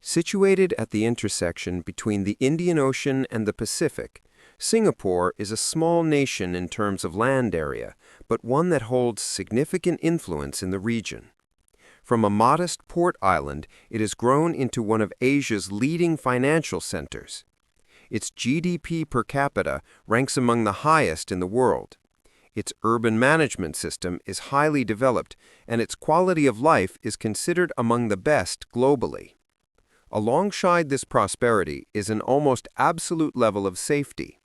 Situated at the intersection between the Indian Ocean and the Pacific, Singapore is a small nation in terms of land area, but one that holds significant influence in the region. From a modest port island, it has grown into one of Asia's leading financial centers. Its GDP per capita ranks among the highest in the world. Its urban management system is highly developed, and its quality of life is considered among the best globally. Alongside this prosperity is an almost absolute level of safety.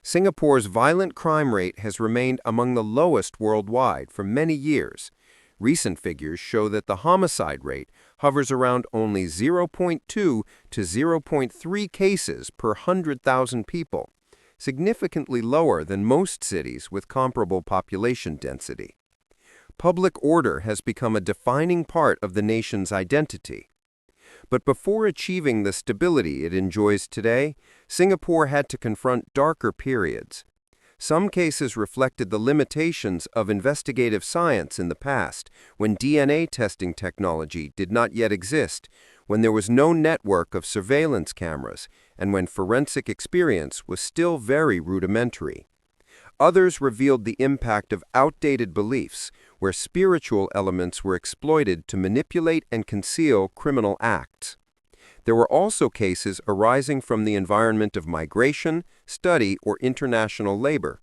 Singapore's violent crime rate has remained among the lowest worldwide for many years. Recent figures show that the homicide rate hovers around only 0.2 to 0.3 cases per 100,000 people, significantly lower than most cities with comparable population density. Public order has become a defining part of the nation's identity. But before achieving the stability it enjoys today, Singapore had to confront darker periods. Some cases reflected the limitations of investigative science in the past, when DNA testing technology did not yet exist, when there was no network of surveillance cameras, and when forensic experience was still very rudimentary. Others revealed the impact of outdated beliefs, where spiritual elements were exploited to manipulate and conceal criminal acts. There were also cases arising from the environment of migration, study, or international labor.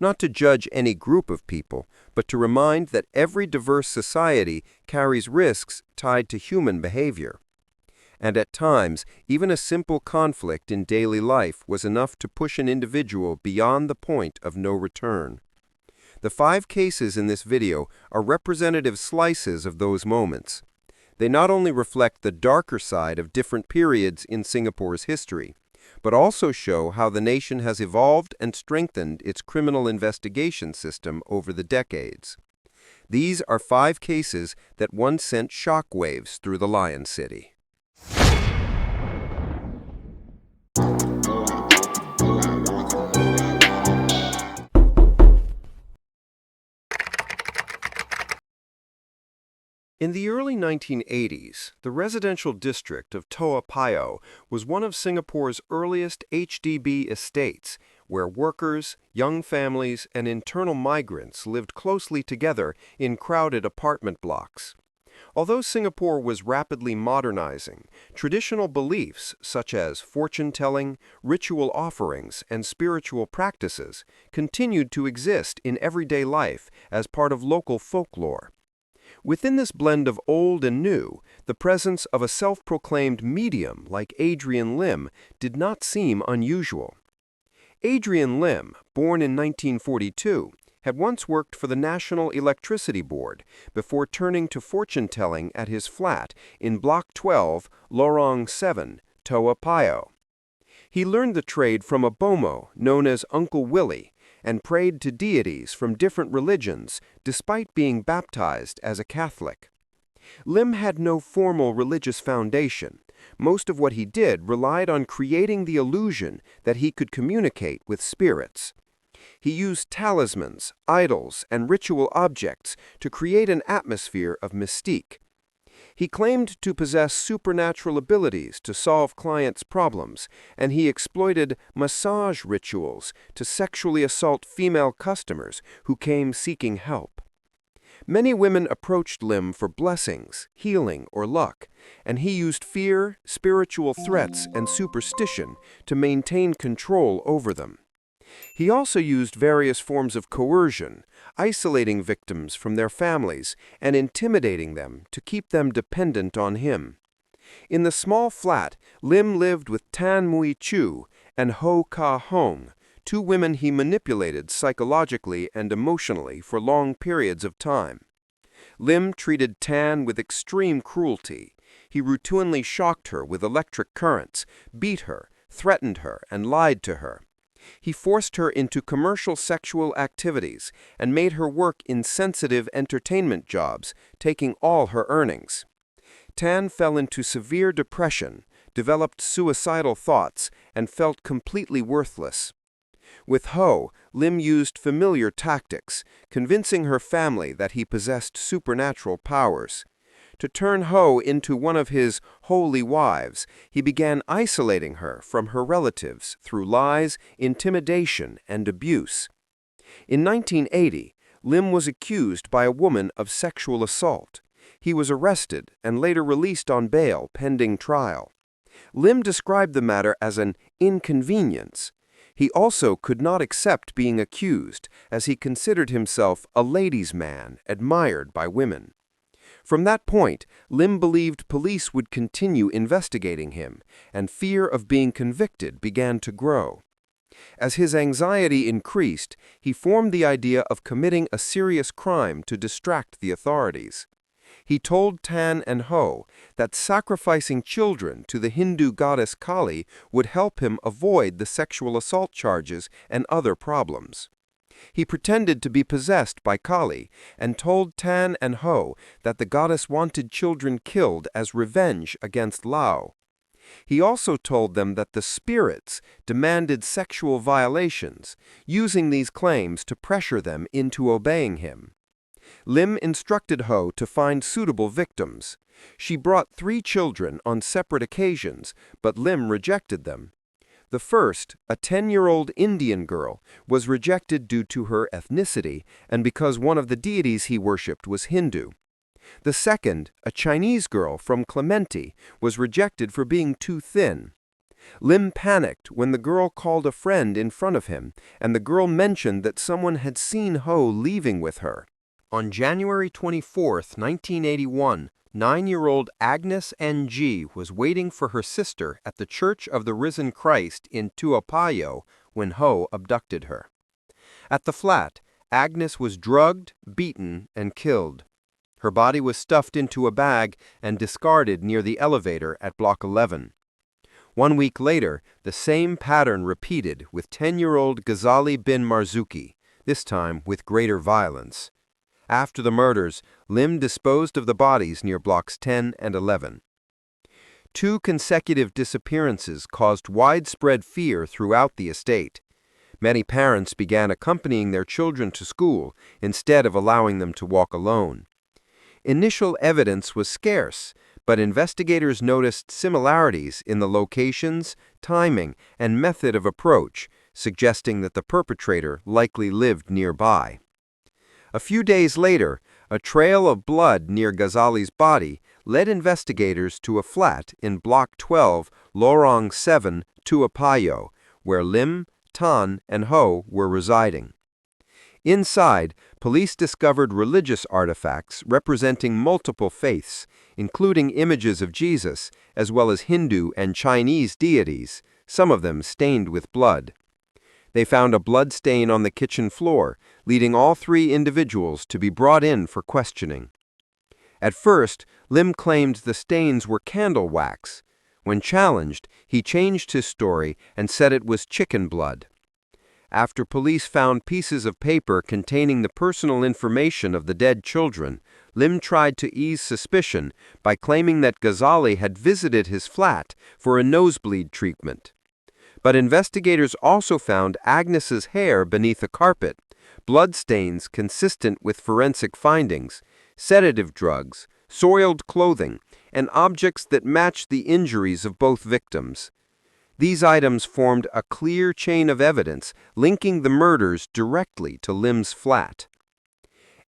Not to judge any group of people, but to remind that every diverse society carries risks tied to human behavior. And at times, even a simple conflict in daily life was enough to push an individual beyond the point of no return. The 5 cases in this video are representative slices of those moments. They not only reflect the darker side of different periods in Singapore's history, but also show how the nation has evolved and strengthened its criminal investigation system over the decades. These are 5 cases that once sent shockwaves through the Lion City. In the early 1980s, the residential district of Toa Payoh was one of Singapore's earliest HDB estates, where workers, young families, and internal migrants lived closely together in crowded apartment blocks. Although Singapore was rapidly modernizing, traditional beliefs such as fortune-telling, ritual offerings, and spiritual practices continued to exist in everyday life as part of local folklore. Within this blend of old and new, the presence of a self-proclaimed medium like Adrian Lim did not seem unusual. Adrian Lim, born in 1942, had once worked for the National Electricity Board before turning to fortune-telling at his flat in Block 12, Lorong 7, Toa Payoh. He learned the trade from a bomo known as Uncle Willie, and prayed to deities from different religions despite being baptized as a Catholic. Lim had no formal religious foundation. Most of what he did relied on creating the illusion that he could communicate with spirits. He used talismans, idols, and ritual objects to create an atmosphere of mystique. He claimed to possess supernatural abilities to solve clients' problems, and he exploited massage rituals to sexually assault female customers who came seeking help. Many women approached Lim for blessings, healing, or luck, and he used fear, spiritual threats, and superstition to maintain control over them. He also used various forms of coercion, isolating victims from their families and intimidating them to keep them dependent on him. In the small flat, Lim lived with Tan Mui Chu and Ho Ka Hong, 2 women he manipulated psychologically and emotionally for long periods of time. Lim treated Tan with extreme cruelty. He routinely shocked her with electric currents, beat her, threatened her, and lied to her. He forced her into commercial sexual activities and made her work in sensitive entertainment jobs, taking all her earnings. Tan fell into severe depression, developed suicidal thoughts, and felt completely worthless. With Ho, Lim used familiar tactics, convincing her family that he possessed supernatural powers. To turn Ho into one of his holy wives, he began isolating her from her relatives through lies, intimidation, and abuse. In 1980, Lim was accused by a woman of sexual assault. He was arrested and later released on bail pending trial. Lim described the matter as an inconvenience. He also could not accept being accused, as he considered himself a ladies' man admired by women. From that point, Lim believed police would continue investigating him, and fear of being convicted began to grow. As his anxiety increased, he formed the idea of committing a serious crime to distract the authorities. He told Tan and Ho that sacrificing children to the Hindu goddess Kali would help him avoid the sexual assault charges and other problems. He pretended to be possessed by Kali and told Tan and Ho that the goddess wanted children killed as revenge against Lao. He also told them that the spirits demanded sexual violations, using these claims to pressure them into obeying him. Lim instructed Ho to find suitable victims. She brought 3 children on separate occasions, but Lim rejected them. The first, a 10-year-old Indian girl, was rejected due to her ethnicity and because one of the deities he worshipped was Hindu. The second, a Chinese girl from Clementi, was rejected for being too thin. Lim panicked when the girl called a friend in front of him, and the girl mentioned that someone had seen Ho leaving with her. On January 24, 1981, 9-year-old Agnes N.G. was waiting for her sister at the Church of the Risen Christ in Payoh when Ho abducted her. At the flat, Agnes was drugged, beaten, and killed. Her body was stuffed into a bag and discarded near the elevator at Block 11. 1 week later, the same pattern repeated with 10-year-old Ghazali bin Marzuki, this time with greater violence. After the murders, Lim disposed of the bodies near Blocks 10 and 11. 2 consecutive disappearances caused widespread fear throughout the estate. Many parents began accompanying their children to school instead of allowing them to walk alone. Initial evidence was scarce, but investigators noticed similarities in the locations, timing, and method of approach, suggesting that the perpetrator likely lived nearby. A few days later, a trail of blood near Ghazali's body led investigators to a flat in Block 12, Lorong 7, Payoh, where Lim, Tan, and Ho were residing. Inside, police discovered religious artifacts representing multiple faiths, including images of Jesus, as well as Hindu and Chinese deities, some of them stained with blood. They found a blood stain on the kitchen floor, leading all 3 individuals to be brought in for questioning. At first, Lim claimed the stains were candle wax. When challenged, he changed his story and said it was chicken blood. After police found pieces of paper containing the personal information of the dead children, Lim tried to ease suspicion by claiming that Ghazali had visited his flat for a nosebleed treatment. But investigators also found Agnes's hair beneath a carpet, bloodstains consistent with forensic findings, sedative drugs, soiled clothing, and objects that matched the injuries of both victims. These items formed a clear chain of evidence linking the murders directly to Lim's flat.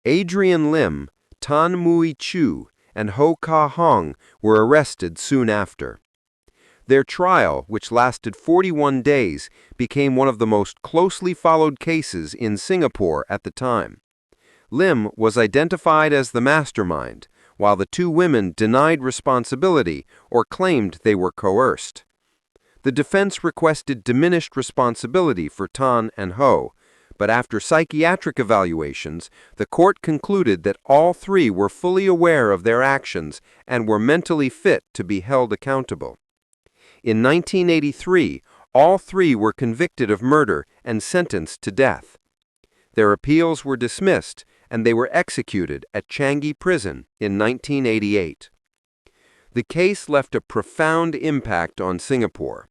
Adrian Lim, Tan Mui Chu, and Ho Ka Hong were arrested soon after. Their trial, which lasted 41 days, became one of the most closely followed cases in Singapore at the time. Lim was identified as the mastermind, while the 2 women denied responsibility or claimed they were coerced. The defense requested diminished responsibility for Tan and Ho, but after psychiatric evaluations, the court concluded that all 3 were fully aware of their actions and were mentally fit to be held accountable. In 1983, all 3 were convicted of murder and sentenced to death. Their appeals were dismissed, and they were executed at Changi Prison in 1988. The case left a profound impact on Singapore.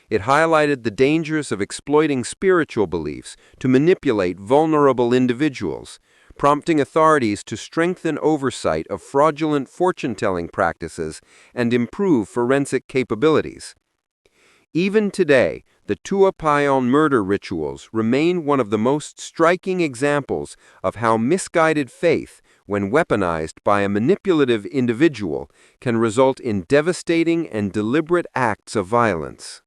It highlighted the dangers of exploiting spiritual beliefs to manipulate vulnerable individuals, prompting authorities to strengthen oversight of fraudulent fortune-telling practices and improve forensic capabilities. Even today, the Tua Payoh murder rituals remain one of the most striking examples of how misguided faith, when weaponized by a manipulative individual, can result in devastating and deliberate acts of violence.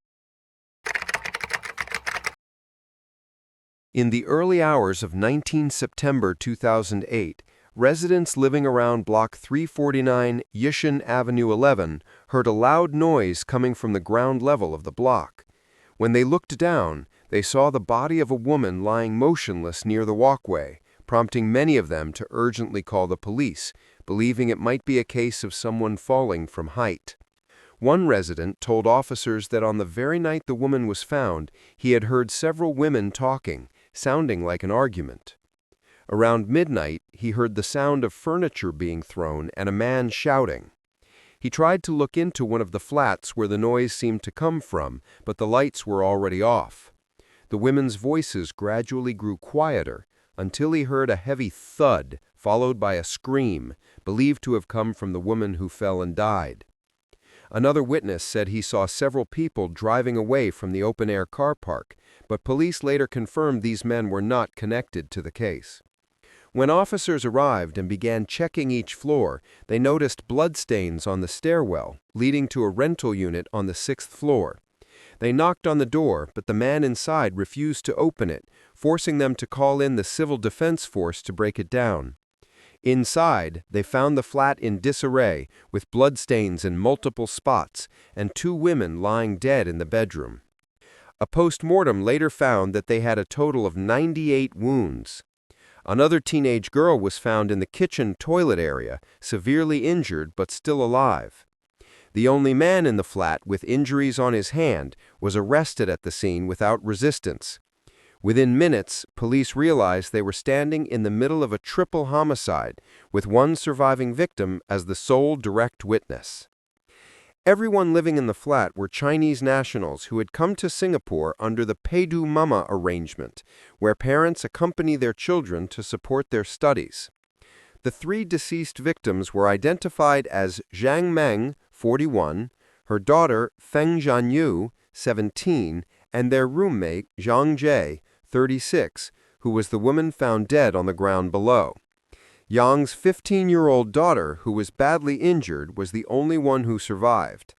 In the early hours of 19 September 2008, residents living around Block 349 Yishun Avenue 11 heard a loud noise coming from the ground level of the block. When they looked down, they saw the body of a woman lying motionless near the walkway, prompting many of them to urgently call the police, believing it might be a case of someone falling from height. One resident told officers that on the very night the woman was found, he had heard several women talking, sounding like an argument. Around midnight, he heard the sound of furniture being thrown and a man shouting. He tried to look into one of the flats where the noise seemed to come from, but the lights were already off. The women's voices gradually grew quieter until he heard a heavy thud, followed by a scream, believed to have come from the woman who fell and died. Another witness said he saw several people driving away from the open-air car park, but police later confirmed these men were not connected to the case. When officers arrived and began checking each floor, they noticed bloodstains on the stairwell, leading to a rental unit on the 6th floor. They knocked on the door, but the man inside refused to open it, forcing them to call in the Civil Defense Force to break it down. Inside, they found the flat in disarray, with bloodstains in multiple spots, and 2 women lying dead in the bedroom. A post-mortem later found that they had a total of 98 wounds. Another teenage girl was found in the kitchen toilet area, severely injured but still alive. The only man in the flat with injuries on his hand was arrested at the scene without resistance. Within minutes, police realized they were standing in the middle of a triple homicide, with one surviving victim as the sole direct witness. Everyone living in the flat were Chinese nationals who had come to Singapore under the Payoh Mama arrangement, where parents accompany their children to support their studies. The 3 deceased victims were identified as Zhang Meng, 41, her daughter Feng Jianyu, 17, and their roommate Zhang Jie, 36, who was the woman found dead on the ground below. Yang's 15-year-old daughter, who was badly injured, was the only one who survived.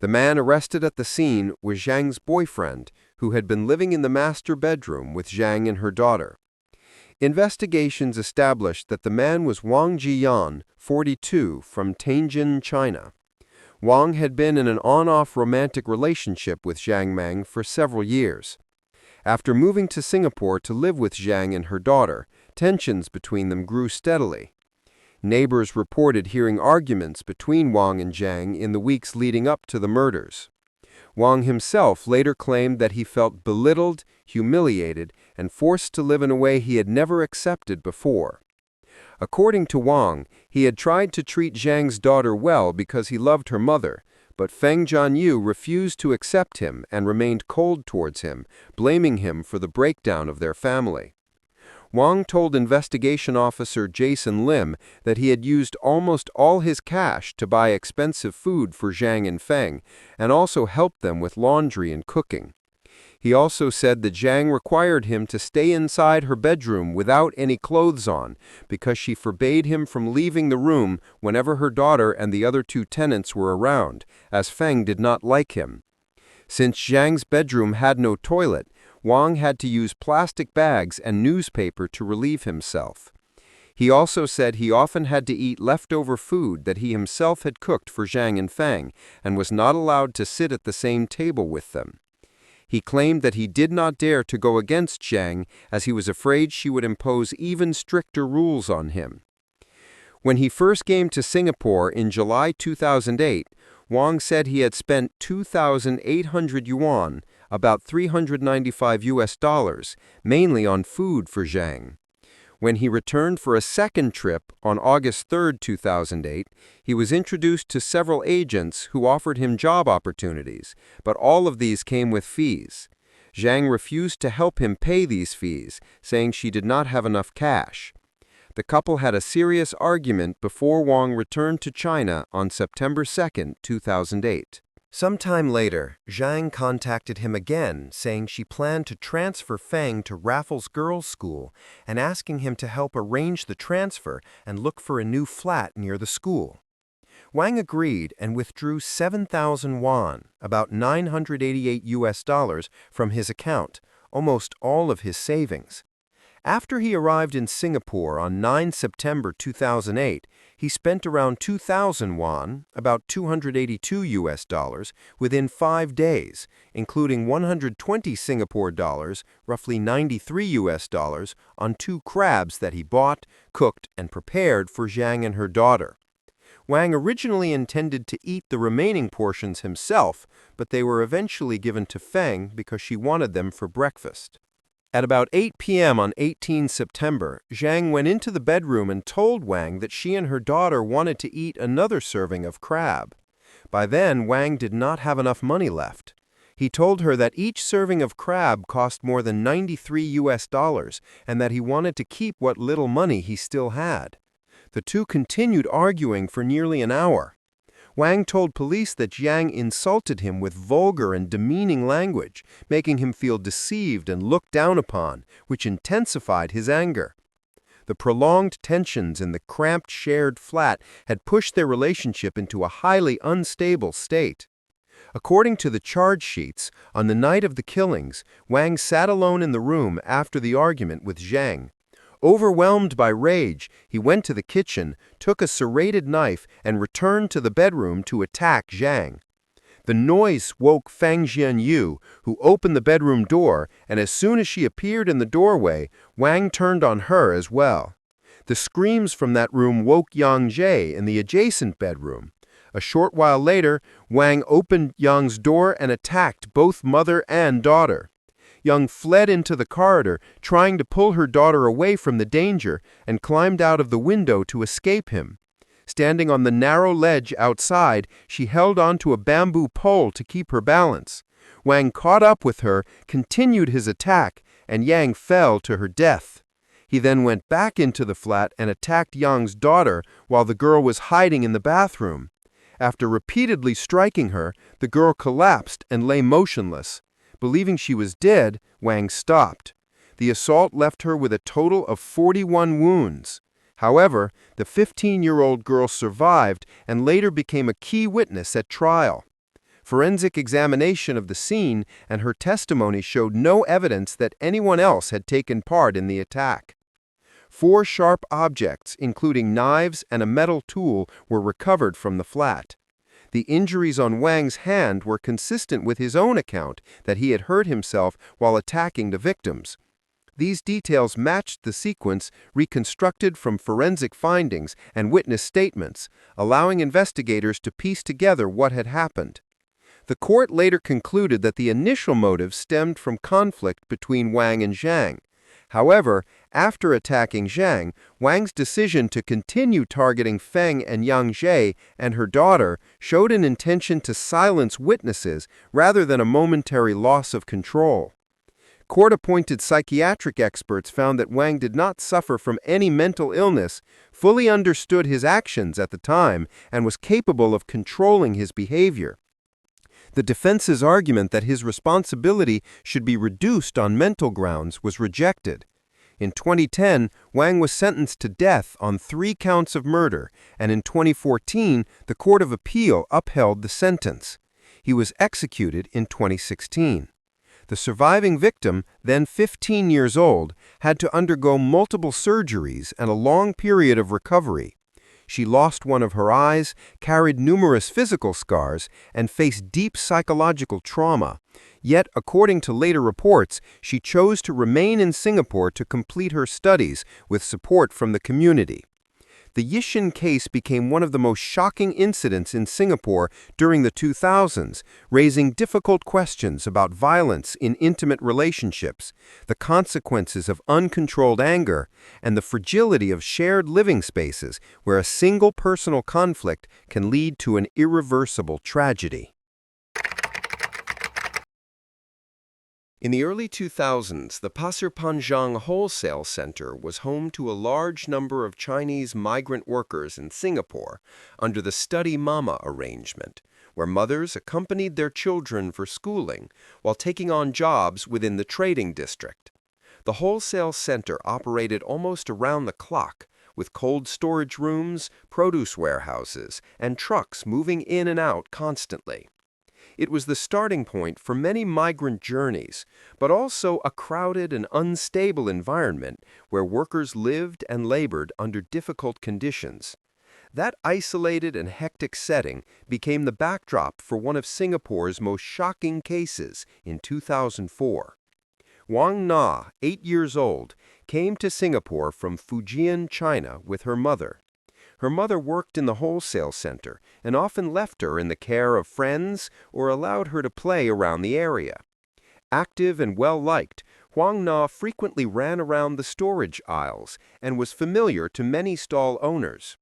The man arrested at the scene was Zhang's boyfriend, who had been living in the master bedroom with Zhang and her daughter. Investigations established that the man was Wang Jiyan, 42, from Tianjin, China. Wang had been in an on-off romantic relationship with Zhang Meng for several years. After moving to Singapore to live with Zhang and her daughter, tensions between them grew steadily. Neighbors reported hearing arguments between Wang and Zhang in the weeks leading up to the murders. Wang himself later claimed that he felt belittled, humiliated, and forced to live in a way he had never accepted before. According to Wang, he had tried to treat Zhang's daughter well because he loved her mother, but Feng Jianyu refused to accept him and remained cold towards him, blaming him for the breakdown of their family. Wang told investigation officer Jason Lim that he had used almost all his cash to buy expensive food for Zhang and Feng, and also helped them with laundry and cooking. He also said that Zhang required him to stay inside her bedroom without any clothes on because she forbade him from leaving the room whenever her daughter and the other 2 tenants were around, as Feng did not like him. Since Zhang's bedroom had no toilet, Wang had to use plastic bags and newspaper to relieve himself. He also said he often had to eat leftover food that he himself had cooked for Zhang and Feng and was not allowed to sit at the same table with them. He claimed that he did not dare to go against Zhang as he was afraid she would impose even stricter rules on him. When he first came to Singapore in July 2008, Wang said he had spent 2,800 yuan, about $395, mainly on food for Zhang. When he returned for a second trip on August 3, 2008, he was introduced to several agents who offered him job opportunities, but all of these came with fees. Zhang refused to help him pay these fees, saying she did not have enough cash. The couple had a serious argument before Huang returned to China on September 2, 2008. Sometime later, Zhang contacted him again, saying she planned to transfer Feng to Raffles Girls' School and asking him to help arrange the transfer and look for a new flat near the school. Wang agreed and withdrew 7,000 yuan, about $988 from his account, almost all of his savings. After he arrived in Singapore on 9 September 2008, he spent around 2,000 yuan, about $282, within 5 days, including 120 Singapore dollars, roughly $93, on 2 crabs that he bought, cooked, and prepared for Zhang and her daughter. Wang originally intended to eat the remaining portions himself, but they were eventually given to Feng because she wanted them for breakfast. At about 8 p.m. on 18 September, Zhang went into the bedroom and told Wang that she and her daughter wanted to eat another serving of crab. By then, Wang did not have enough money left. He told her that each serving of crab cost more than $93 and that he wanted to keep what little money he still had. The two continued arguing for nearly an hour. Wang told police that Zhang insulted him with vulgar and demeaning language, making him feel deceived and looked down upon, which intensified his anger. The prolonged tensions in the cramped shared flat had pushed their relationship into a highly unstable state. According to the charge sheets, on the night of the killings, Wang sat alone in the room after the argument with Zhang. Overwhelmed by rage, he went to the kitchen, took a serrated knife, and returned to the bedroom to attack Zhang. The noise woke Feng Jianyu, who opened the bedroom door, and as soon as she appeared in the doorway, Wang turned on her as well. The screams from that room woke Yang Jie in the adjacent bedroom. A short while later, Wang opened Yang's door and attacked both mother and daughter. Yang fled into the corridor, trying to pull her daughter away from the danger, and climbed out of the window to escape him. Standing on the narrow ledge outside, she held onto a bamboo pole to keep her balance. Wang caught up with her, continued his attack, and Yang fell to her death. He then went back into the flat and attacked Yang's daughter while the girl was hiding in the bathroom. After repeatedly striking her, the girl collapsed and lay motionless. Believing she was dead, Wang stopped. The assault left her with a total of 41 wounds. However, the 15-year-old girl survived and later became a key witness at trial. Forensic examination of the scene and her testimony showed no evidence that anyone else had taken part in the attack. 4 sharp objects, including knives and a metal tool, were recovered from the flat. The injuries on Wang's hand were consistent with his own account that he had hurt himself while attacking the victims. These details matched the sequence reconstructed from forensic findings and witness statements, allowing investigators to piece together what had happened. The court later concluded that the initial motive stemmed from conflict between Wang and Zhang. However, after attacking Zhang, Wang's decision to continue targeting Feng and Yang Jie and her daughter showed an intention to silence witnesses rather than a momentary loss of control. Court-appointed psychiatric experts found that Wang did not suffer from any mental illness, fully understood his actions at the time, and was capable of controlling his behavior. The defense's argument that his responsibility should be reduced on mental grounds was rejected. In 2010, Wang was sentenced to death on 3 counts of murder, and in 2014, the Court of Appeal upheld the sentence. He was executed in 2016. The surviving victim, then 15 years old, had to undergo multiple surgeries and a long period of recovery. She lost one of her eyes, carried numerous physical scars, and faced deep psychological trauma. Yet, according to later reports, she chose to remain in Singapore to complete her studies with support from the community. The Yishun case became one of the most shocking incidents in Singapore during the 2000s, raising difficult questions about violence in intimate relationships, the consequences of uncontrolled anger, and the fragility of shared living spaces where a single personal conflict can lead to an irreversible tragedy. In the early 2000s, the Pasir Panjang Wholesale Center was home to a large number of Chinese migrant workers in Singapore under the Study Mama arrangement, where mothers accompanied their children for schooling while taking on jobs within the trading district. The wholesale center operated almost around the clock, with cold storage rooms, produce warehouses, and trucks moving in and out constantly. It was the starting point for many migrant journeys, but also a crowded and unstable environment where workers lived and labored under difficult conditions. That isolated and hectic setting became the backdrop for one of Singapore's most shocking cases in 2004. Huang Na, 8 years old, came to Singapore from Fujian, China, with her mother. Her mother worked in the wholesale center and often left her in the care of friends or allowed her to play around the area. Active and well-liked, Huang Na frequently ran around the storage aisles and was familiar to many stall owners.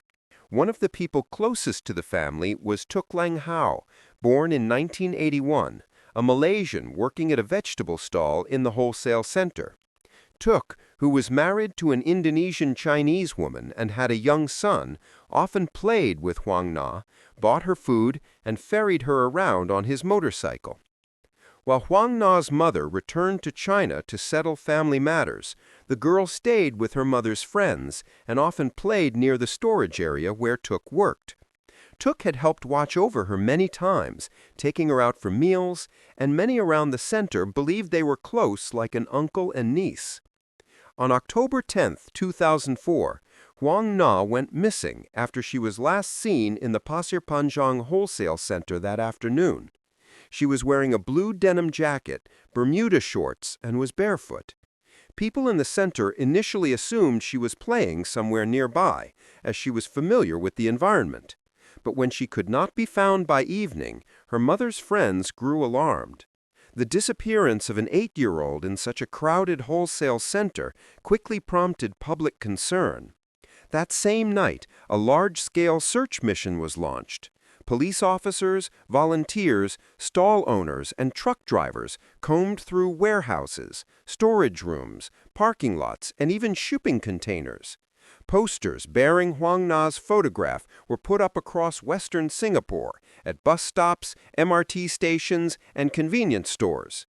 One of the people closest to the family was Tuk Lang Hao, born in 1981, a Malaysian working at a vegetable stall in the wholesale center. Tuk, who was married to an Indonesian Chinese woman and had a young son, often played with Huang Na, bought her food, and ferried her around on his motorcycle. While Huang Na's mother returned to China to settle family matters, the girl stayed with her mother's friends and often played near the storage area where Tuk worked. Tuk had helped watch over her many times, taking her out for meals, and many around the center believed they were close like an uncle and niece. On October 10, 2004, Huang Na went missing after she was last seen in the Pasir Panjang Wholesale Center that afternoon. She was wearing a blue denim jacket, Bermuda shorts, and was barefoot. People in the center initially assumed she was playing somewhere nearby, as she was familiar with the environment. But when she could not be found by evening, her mother's friends grew alarmed. The disappearance of an 8-year-old in such a crowded wholesale center quickly prompted public concern. That same night, a large-scale search mission was launched. Police officers, volunteers, stall owners, and truck drivers combed through warehouses, storage rooms, parking lots, and even shipping containers. Posters bearing Huang Na's photograph were put up across western Singapore, at bus stops, MRT stations, and convenience stores.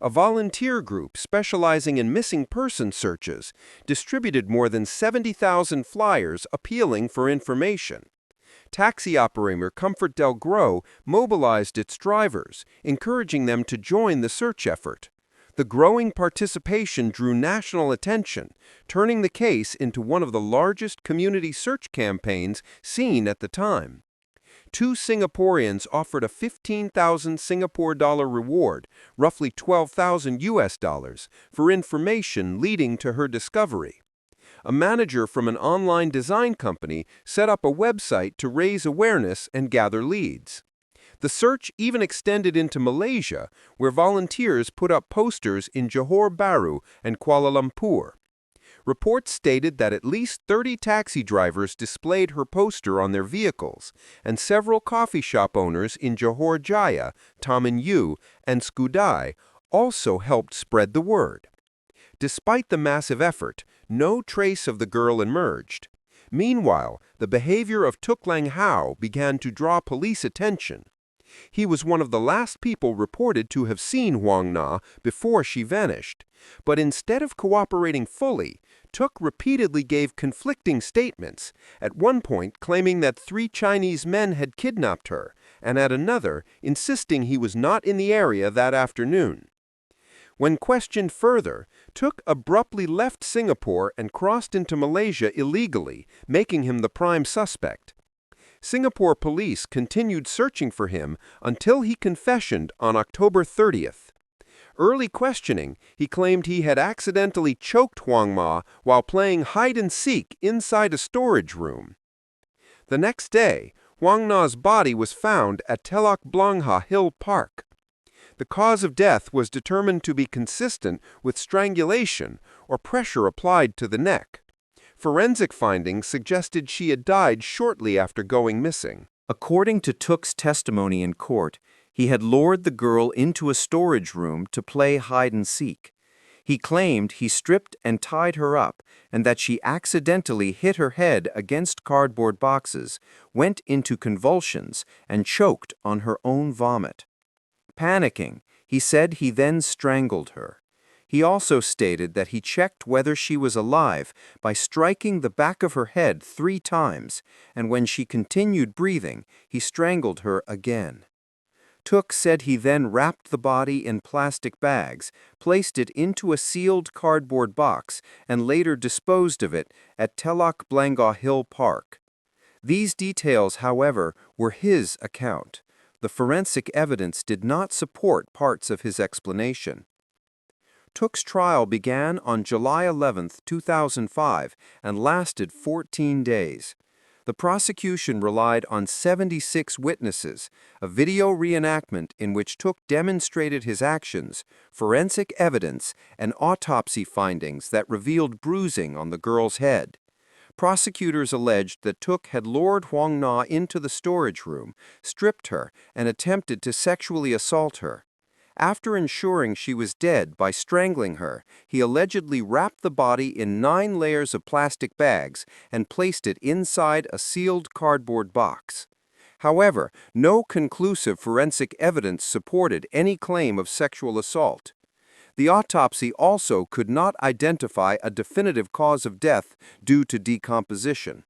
A volunteer group specializing in missing person searches distributed more than 70,000 flyers appealing for information. Taxi operator Comfort Del Gro mobilized its drivers, encouraging them to join the search effort. The growing participation drew national attention, turning the case into one of the largest community search campaigns seen at the time. 2 Singaporeans offered a 15,000 Singapore dollar reward, roughly 12,000 US dollars, for information leading to her discovery. A manager from an online design company set up a website to raise awareness and gather leads. The search even extended into Malaysia, where volunteers put up posters in Johor Bahru and Kuala Lumpur. Reports stated that at least 30 taxi drivers displayed her poster on their vehicles, and several coffee shop owners in Johor Jaya, Taman Yu, and Skudai also helped spread the word. Despite the massive effort, no trace of the girl emerged. Meanwhile, the behavior of Tuk Lang Hao began to draw police attention. He was one of the last people reported to have seen Huang Na before she vanished. But instead of cooperating fully, Tuk repeatedly gave conflicting statements, at one point claiming that 3 Chinese men had kidnapped her, and at another insisting he was not in the area that afternoon. When questioned further, Tuk abruptly left Singapore and crossed into Malaysia illegally, making him the prime suspect. Singapore police continued searching for him until he confessioned on October 30th. Early questioning, he claimed he had accidentally choked Huang Na while playing hide-and-seek inside a storage room. The next day, Huang Na's body was found at Telok Blangah Hill Park. The cause of death was determined to be consistent with strangulation or pressure applied to the neck. Forensic findings suggested she had died shortly after going missing. According to Tuk's testimony in court, He had lured the girl into a storage room to play hide-and-seek. He claimed he stripped and tied her up and that she accidentally hit her head against cardboard boxes, went into convulsions, and choked on her own vomit. Panicking, he said he then strangled her. He also stated that he checked whether she was alive by striking the back of her head 3 times, and when she continued breathing, he strangled her again. Took said he then wrapped the body in plastic bags, placed it into a sealed cardboard box, and later disposed of it at Telok Blangah Hill Park. These details, however, were his account. The forensic evidence did not support parts of his explanation. Took's trial began on July 11, 2005, and lasted 14 days. The prosecution relied on 76 witnesses, a video reenactment in which Took demonstrated his actions, forensic evidence, and autopsy findings that revealed bruising on the girl's head. Prosecutors alleged that Took had lured Huang Na into the storage room, stripped her, and attempted to sexually assault her. After ensuring she was dead by strangling her, he allegedly wrapped the body in 9 layers of plastic bags and placed it inside a sealed cardboard box. However, no conclusive forensic evidence supported any claim of sexual assault. The autopsy also could not identify a definitive cause of death due to decomposition,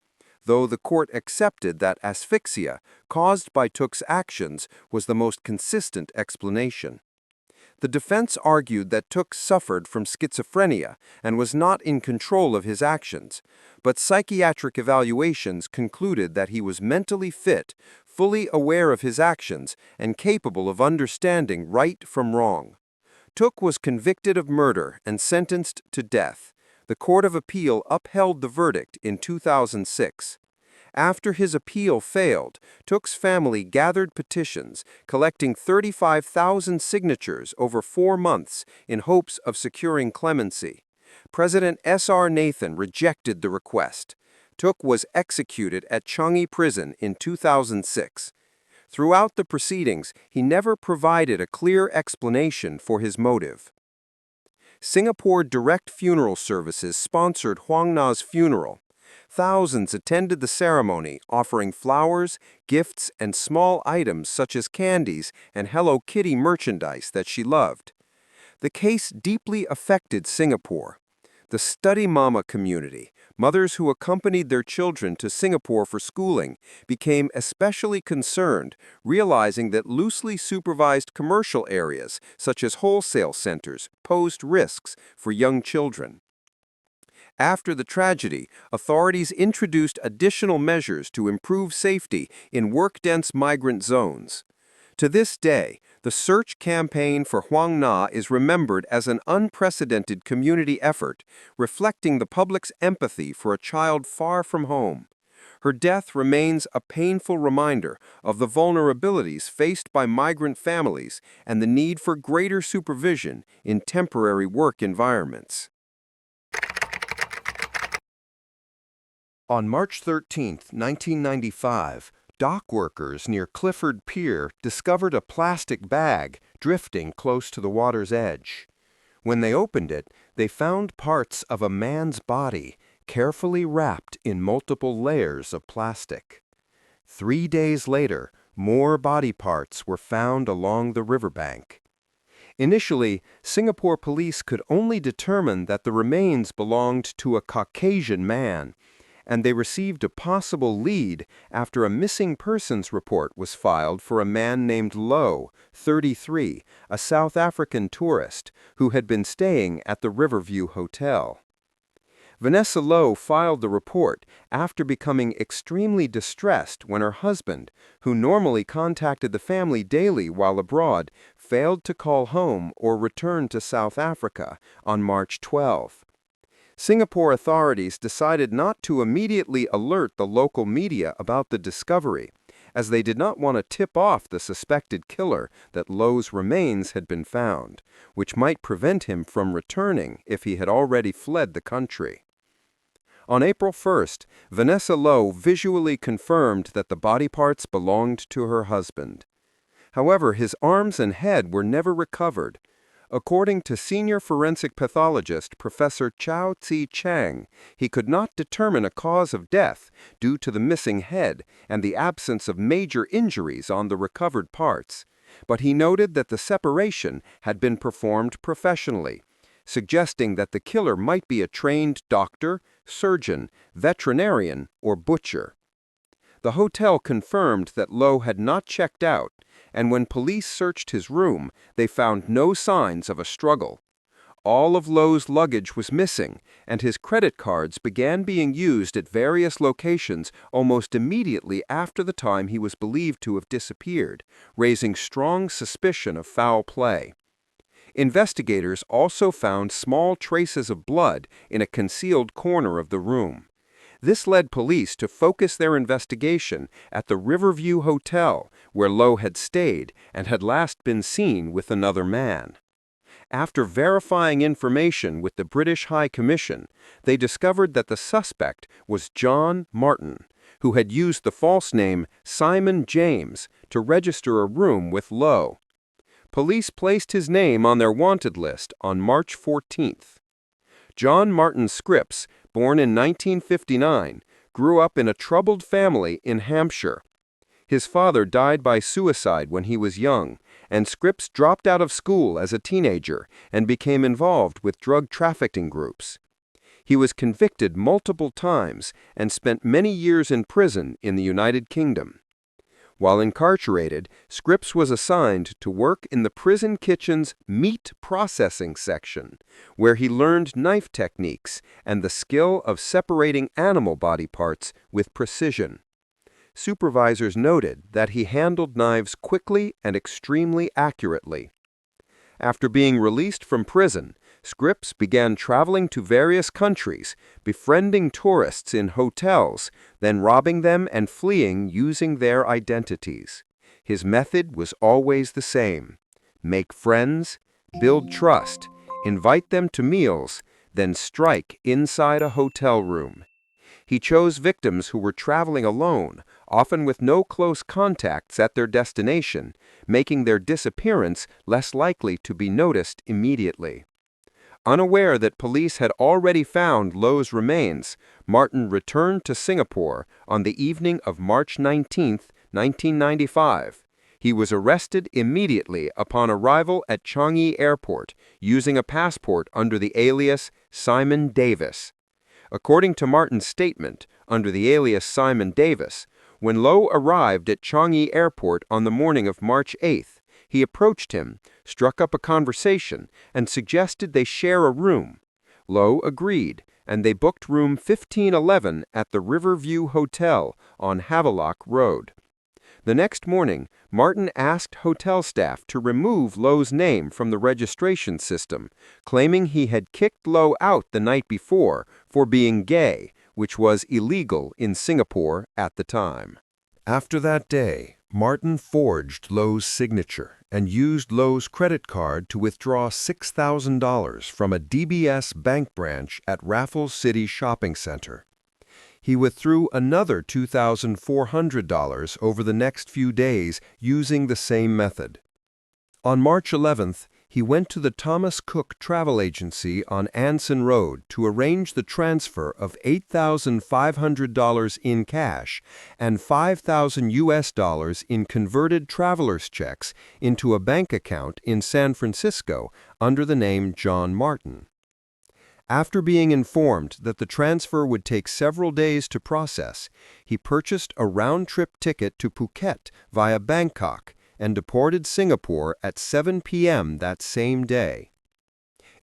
though the court accepted that asphyxia, caused by Took's actions, was the most consistent explanation. The defense argued that Took suffered from schizophrenia and was not in control of his actions, but psychiatric evaluations concluded that he was mentally fit, fully aware of his actions, and capable of understanding right from wrong. Took was convicted of murder and sentenced to death. The Court of Appeal upheld the verdict in 2006. After his appeal failed, Took's family gathered petitions, collecting 35,000 signatures over 4 months in hopes of securing clemency. President S.R. Nathan rejected the request. Took was executed at Changi Prison in 2006. Throughout the proceedings, he never provided a clear explanation for his motive. Singapore Direct Funeral Services sponsored Huang Na's funeral. Thousands attended the ceremony, offering flowers, gifts, and small items such as candies and Hello Kitty merchandise that she loved. The case deeply affected Singapore. The study mama community, mothers who accompanied their children to Singapore for schooling, became especially concerned, realizing that loosely supervised commercial areas, such as wholesale centers, posed risks for young children. After the tragedy, authorities introduced additional measures to improve safety in work-dense migrant zones. To this day, the search campaign for Huang Na is remembered as an unprecedented community effort, reflecting the public's empathy for a child far from home. Her death remains a painful reminder of the vulnerabilities faced by migrant families and the need for greater supervision in temporary work environments. On March 13, 1995, dock workers near Clifford Pier discovered a plastic bag drifting close to the water's edge. When they opened it, they found parts of a man's body carefully wrapped in multiple layers of plastic. 3 days later, more body parts were found along the riverbank. Initially, Singapore police could only determine that the remains belonged to a Caucasian man, and they received a possible lead after a missing persons report was filed for a man named Low, 33, a South African tourist, who had been staying at the Riverview Hotel. Vanessa Low filed the report after becoming extremely distressed when her husband, who normally contacted the family daily while abroad, failed to call home or return to South Africa on March 12. Singapore authorities decided not to immediately alert the local media about the discovery, as they did not want to tip off the suspected killer that Low's remains had been found, which might prevent him from returning if he had already fled the country. On April 1st, Vanessa Low visually confirmed that the body parts belonged to her husband. However, his arms and head were never recovered. According to senior forensic pathologist Professor Chao Tzi Chang, he could not determine a cause of death due to the missing head and the absence of major injuries on the recovered parts. But he noted that the separation had been performed professionally, suggesting that the killer might be a trained doctor, surgeon, veterinarian, or butcher. The hotel confirmed that Low had not checked out, and when police searched his room, they found no signs of a struggle. All of Low's luggage was missing, and his credit cards began being used at various locations almost immediately after the time he was believed to have disappeared, raising strong suspicion of foul play. Investigators also found small traces of blood in a concealed corner of the room. This led police to focus their investigation at the Riverview Hotel, where Low had stayed and had last been seen with another man. After verifying information with the British High Commission, they discovered that the suspect was John Martin, who had used the false name Simon James to register a room with Low. Police placed his name on their wanted list on March 14th. John Martin Scripps, born in 1959, grew up in a troubled family in Hampshire. His father died by suicide when he was young, and Scripps dropped out of school as a teenager and became involved with drug trafficking groups. He was convicted multiple times and spent many years in prison in the United Kingdom. While incarcerated, Scripps was assigned to work in the prison kitchen's meat processing section, where he learned knife techniques and the skill of separating animal body parts with precision. Supervisors noted that he handled knives quickly and extremely accurately. After being released from prison, Scripps began traveling to various countries, befriending tourists in hotels, then robbing them and fleeing using their identities. His method was always the same: make friends, build trust, invite them to meals, then strike inside a hotel room. He chose victims who were traveling alone, often with no close contacts at their destination, making their disappearance less likely to be noticed immediately. Unaware that police had already found Low's remains, Martin returned to Singapore on the evening of March 19, 1995. He was arrested immediately upon arrival at Changi Airport, using a passport under the alias Simon Davis. According to Martin's statement, under the alias Simon Davis, when Low arrived at Changi Airport on the morning of March 8th, he approached him, struck up a conversation, and suggested they share a room. Low agreed, and they booked room 1511 at the Riverview Hotel on Havelock Road. The next morning, Martin asked hotel staff to remove Low's name from the registration system, claiming he had kicked Low out the night before for being gay, which was illegal in Singapore at the time. After that day, Martin forged Low's signature and used Low's credit card to withdraw $6,000 from a DBS bank branch at Raffles City Shopping Center. He withdrew another $2,400 over the next few days using the same method. On March 11th, he went to the Thomas Cook Travel Agency on Anson Road to arrange the transfer of $8,500 in cash and $5,000 in converted traveler's checks into a bank account in San Francisco under the name John Martin. After being informed that the transfer would take several days to process, he purchased a round-trip ticket to Phuket via Bangkok and deported Singapore at 7 p.m. that same day.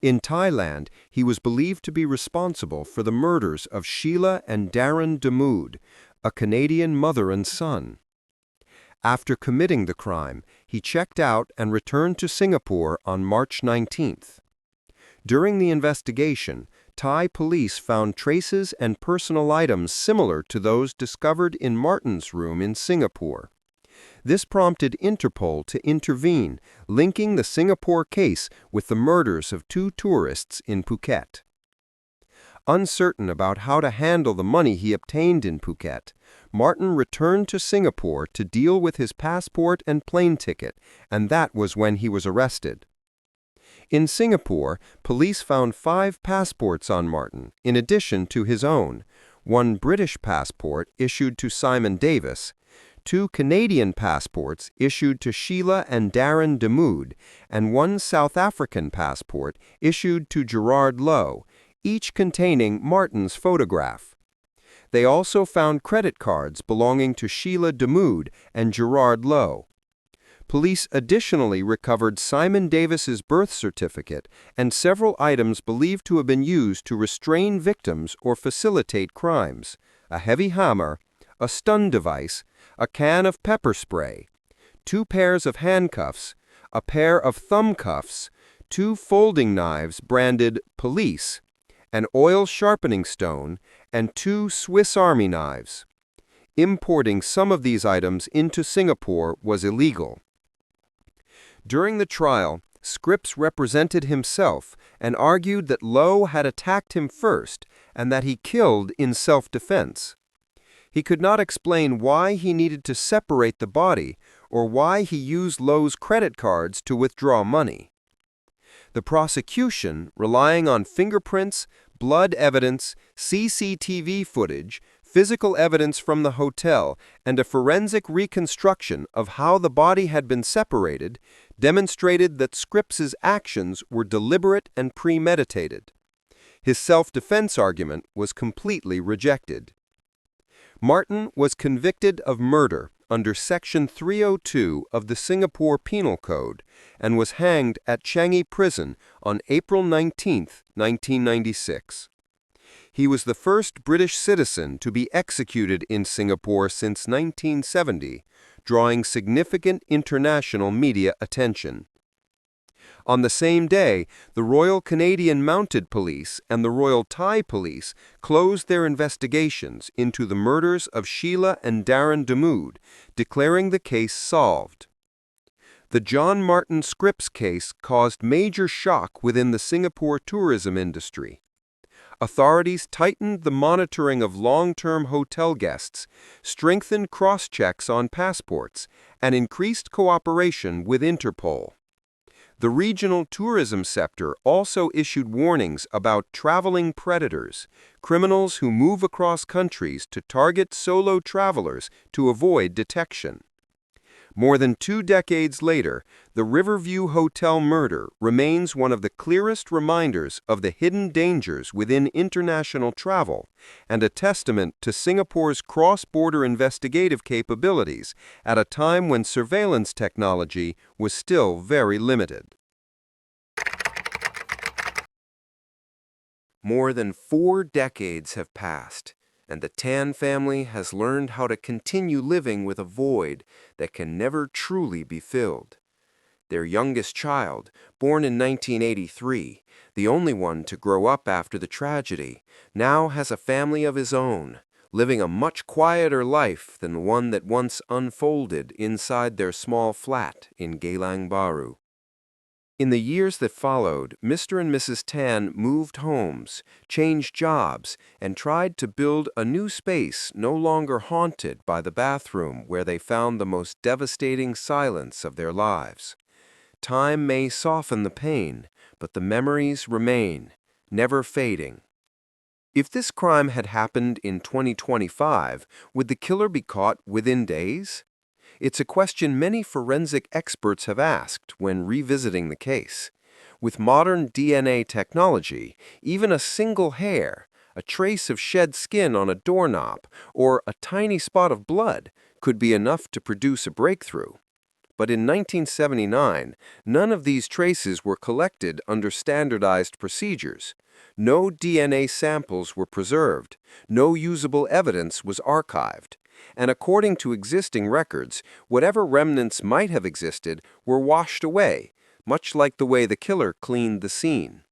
In Thailand, he was believed to be responsible for the murders of Sheila and Darren Damood, a Canadian mother and son. After committing the crime, he checked out and returned to Singapore on March 19th. During the investigation, Thai police found traces and personal items similar to those discovered in Martin's room in Singapore. This prompted Interpol to intervene, linking the Singapore case with the murders of 2 tourists in Phuket. Uncertain about how to handle the money he obtained in Phuket, Martin returned to Singapore to deal with his passport and plane ticket, and that was when he was arrested. In Singapore, police found 5 passports on Martin, in addition to his own: one British passport issued to Simon Davis, 2 Canadian passports issued to Sheila and Darren DeMood, and 1 South African passport issued to Gerard Lowe, each containing Martin's photograph. They also found credit cards belonging to Sheila DeMood and Gerard Lowe. Police additionally recovered Simon Davis's birth certificate and several items believed to have been used to restrain victims or facilitate crimes: a heavy hammer, a stun device, a can of pepper spray, 2 pairs of handcuffs, a pair of thumb cuffs, 2 folding knives branded "Police", an oil sharpening stone, and 2 Swiss Army knives. Importing some of these items into Singapore was illegal. During the trial, Scripps represented himself and argued that Lowe had attacked him first and that he killed in self-defense. He could not explain why he needed to separate the body or why he used Lowe's credit cards to withdraw money. The prosecution, relying on fingerprints, blood evidence, CCTV footage, physical evidence from the hotel, and a forensic reconstruction of how the body had been separated, demonstrated that Scripps's actions were deliberate and premeditated. His self-defense argument was completely rejected. Martin was convicted of murder under Section 302 of the Singapore Penal Code and was hanged at Changi Prison on April 19, 1996. He was the first British citizen to be executed in Singapore since 1970, drawing significant international media attention. On the same day, the Royal Canadian Mounted Police and the Royal Thai Police closed their investigations into the murders of Sheila and Darren DeMood, declaring the case solved. The John Martin Scripps case caused major shock within the Singapore tourism industry. Authorities tightened the monitoring of long-term hotel guests, strengthened cross-checks on passports, and increased cooperation with Interpol. The regional tourism sector also issued warnings about traveling predators, criminals who move across countries to target solo travelers to avoid detection. More than 2 decades later, the Riverview Hotel murder remains one of the clearest reminders of the hidden dangers within international travel and a testament to Singapore's cross-border investigative capabilities at a time when surveillance technology was still very limited. More than 4 decades have passed, and the Tan family has learned how to continue living with a void that can never truly be filled. Their youngest child, born in 1983, the only one to grow up after the tragedy, now has a family of his own, living a much quieter life than the one that once unfolded inside their small flat in Geylang, Bahru. In the years that followed, Mr. and Mrs. Tan moved homes, changed jobs, and tried to build a new space no longer haunted by the bathroom where they found the most devastating silence of their lives. Time may soften the pain, but the memories remain, never fading. If this crime had happened in 2025, would the killer be caught within days? It's a question many forensic experts have asked when revisiting the case. With modern DNA technology, even a single hair, a trace of shed skin on a doorknob, or a tiny spot of blood could be enough to produce a breakthrough. But in 1979, none of these traces were collected under standardized procedures. No DNA samples were preserved, no usable evidence was archived, and according to existing records, whatever remnants might have existed were washed away, much like the way the killer cleaned the scene.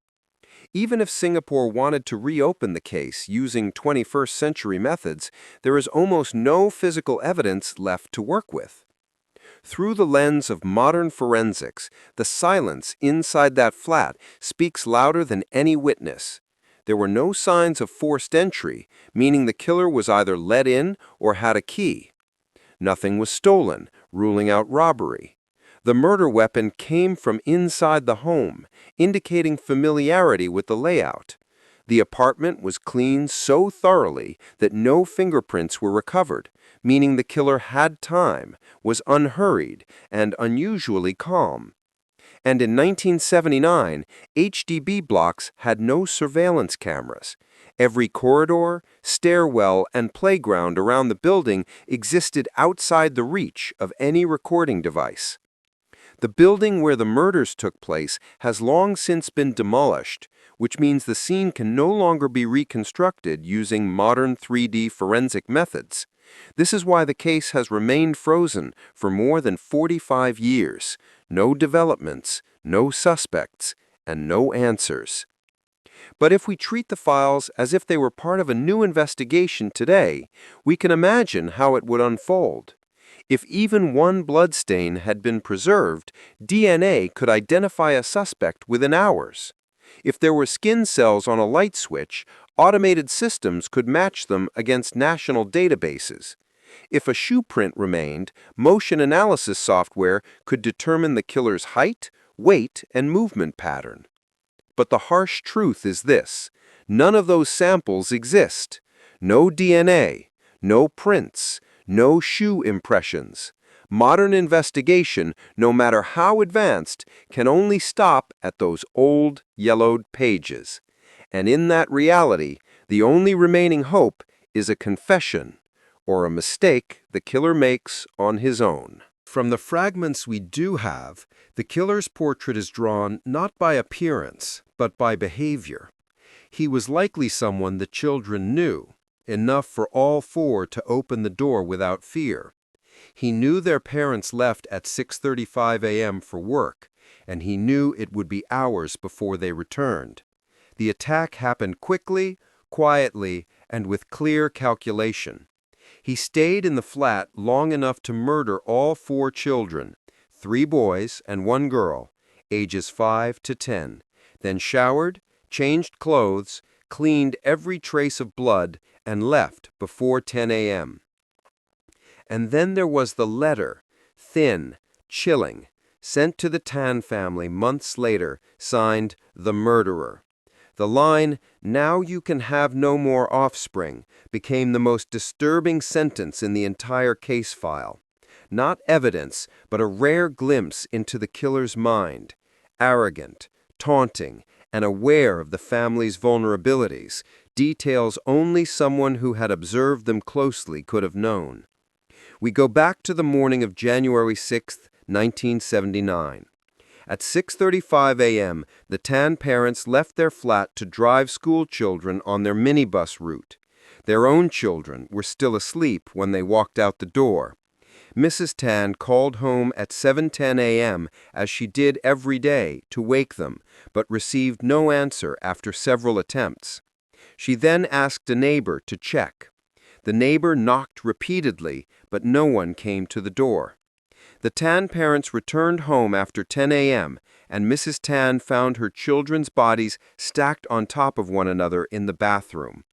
Even if Singapore wanted to reopen the case using 21st century methods, there is almost no physical evidence left to work with. Through the lens of modern forensics, the silence inside that flat speaks louder than any witness. There were no signs of forced entry, meaning the killer was either let in or had a key. Nothing was stolen, ruling out robbery. The murder weapon came from inside the home, indicating familiarity with the layout. The apartment was cleaned so thoroughly that no fingerprints were recovered, meaning the killer had time, was unhurried, and unusually calm. And in 1979, HDB blocks had no surveillance cameras. Every corridor, stairwell, and playground around the building existed outside the reach of any recording device. The building where the murders took place has long since been demolished, which means the scene can no longer be reconstructed using modern 3D forensic methods. This is why the case has remained frozen for more than 45 years. No developments, no suspects, and no answers. But if we treat the files as if they were part of a new investigation today, we can imagine how it would unfold. If even one bloodstain had been preserved, DNA could identify a suspect within hours. If there were skin cells on a light switch, automated systems could match them against national databases. If a shoe print remained, motion analysis software could determine the killer's height, weight, and movement pattern. But the harsh truth is this: none of those samples exist. No DNA, no prints, no shoe impressions. Modern investigation, no matter how advanced, can only stop at those old, yellowed pages. And in that reality, the only remaining hope is a confession, or a mistake the killer makes on his own. From the fragments we do have, the killer's portrait is drawn not by appearance, but by behavior. He was likely someone the children knew, enough for all four to open the door without fear. He knew their parents left at 6:35 a.m. for work, and he knew it would be hours before they returned. The attack happened quickly, quietly, and with clear calculation. He stayed in the flat long enough to murder all four children, 3 boys and 1 girl, ages 5 to 10, then showered, changed clothes, cleaned every trace of blood, and left before 10 a.m. And then there was the letter, thin, chilling, sent to the Tan family months later, signed "The Murderer." The line, "Now you can have no more offspring," became the most disturbing sentence in the entire case file. Not evidence, but a rare glimpse into the killer's mind. Arrogant, taunting, and aware of the family's vulnerabilities, details only someone who had observed them closely could have known. We go back to the morning of January 6, 1979. At 6:35 a.m., the Tan parents left their flat to drive school children on their minibus route. Their own children were still asleep when they walked out the door. Mrs. Tan called home at 7:10 a.m., as she did every day, to wake them, but received no answer after several attempts. She then asked a neighbor to check. The neighbor knocked repeatedly, but no one came to the door. The Tan parents returned home after 10 a.m., and Mrs. Tan found her children's bodies stacked on top of one another in the bathroom.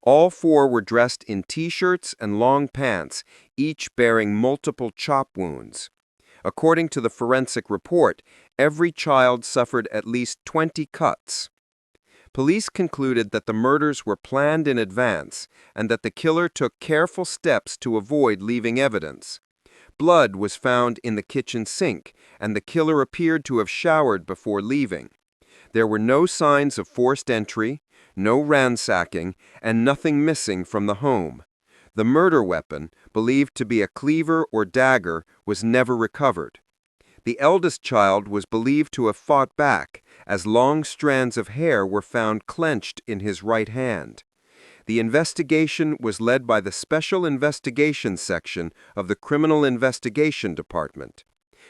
All four were dressed in T-shirts and long pants, each bearing multiple chop wounds. According to the forensic report, every child suffered at least 20 cuts. Police concluded that the murders were planned in advance and that the killer took careful steps to avoid leaving evidence. Blood was found in the kitchen sink, and the killer appeared to have showered before leaving. There were no signs of forced entry, no ransacking, and nothing missing from the home. The murder weapon, believed to be a cleaver or dagger, was never recovered. The eldest child was believed to have fought back, as long strands of hair were found clenched in his right hand. The investigation was led by the Special Investigations Section of the Criminal Investigation Department.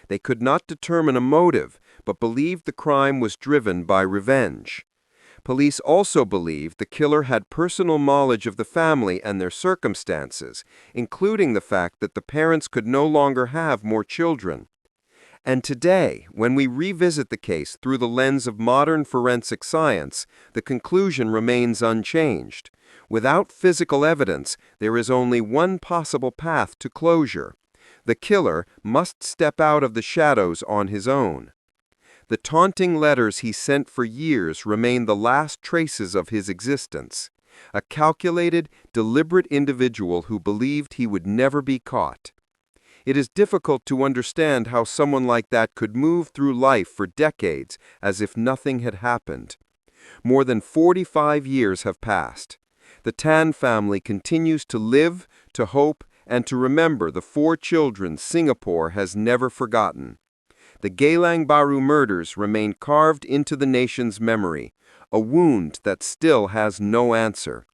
They could not determine a motive, but believed the crime was driven by revenge. Police also believed the killer had personal knowledge of the family and their circumstances, including the fact that the parents could no longer have more children. And today, when we revisit the case through the lens of modern forensic science, the conclusion remains unchanged. Without physical evidence, there is only one possible path to closure. The killer must step out of the shadows on his own. The taunting letters he sent for years remain the last traces of his existence. A calculated, deliberate individual who believed he would never be caught. It is difficult to understand how someone like that could move through life for decades as if nothing had happened. More than 45 years have passed. The Tan family continues to live, to hope, and to remember the 4 children Singapore has never forgotten. The Geylang Bahru murders remain carved into the nation's memory, a wound that still has no answer.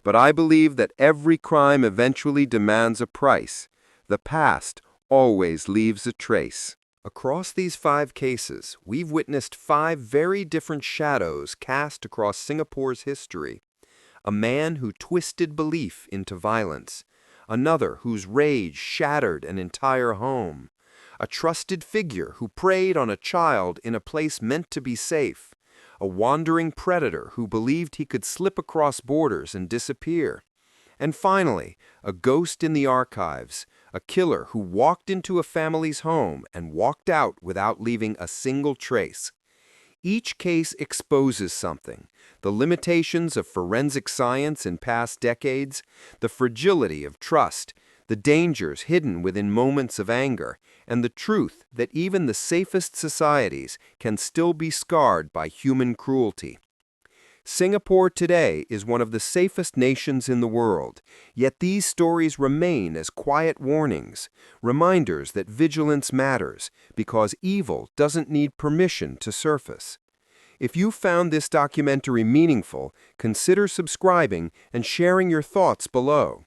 But I believe that every crime eventually demands a price. The past always leaves a trace. Across these 5 cases, we've witnessed 5 very different shadows cast across Singapore's history. A man who twisted belief into violence. Another whose rage shattered an entire home. A trusted figure who preyed on a child in a place meant to be safe. A wandering predator who believed he could slip across borders and disappear. And finally, a ghost in the archives, a killer who walked into a family's home and walked out without leaving a single trace. Each case exposes something: the limitations of forensic science in past decades, the fragility of trust, the dangers hidden within moments of anger, and the truth that even the safest societies can still be scarred by human cruelty. Singapore today is one of the safest nations in the world, yet these stories remain as quiet warnings, reminders that vigilance matters, because evil doesn't need permission to surface. If you found this documentary meaningful, consider subscribing and sharing your thoughts below.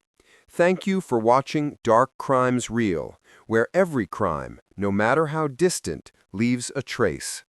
Thank you for watching Dark Crimes Real, where every crime, no matter how distant, leaves a trace.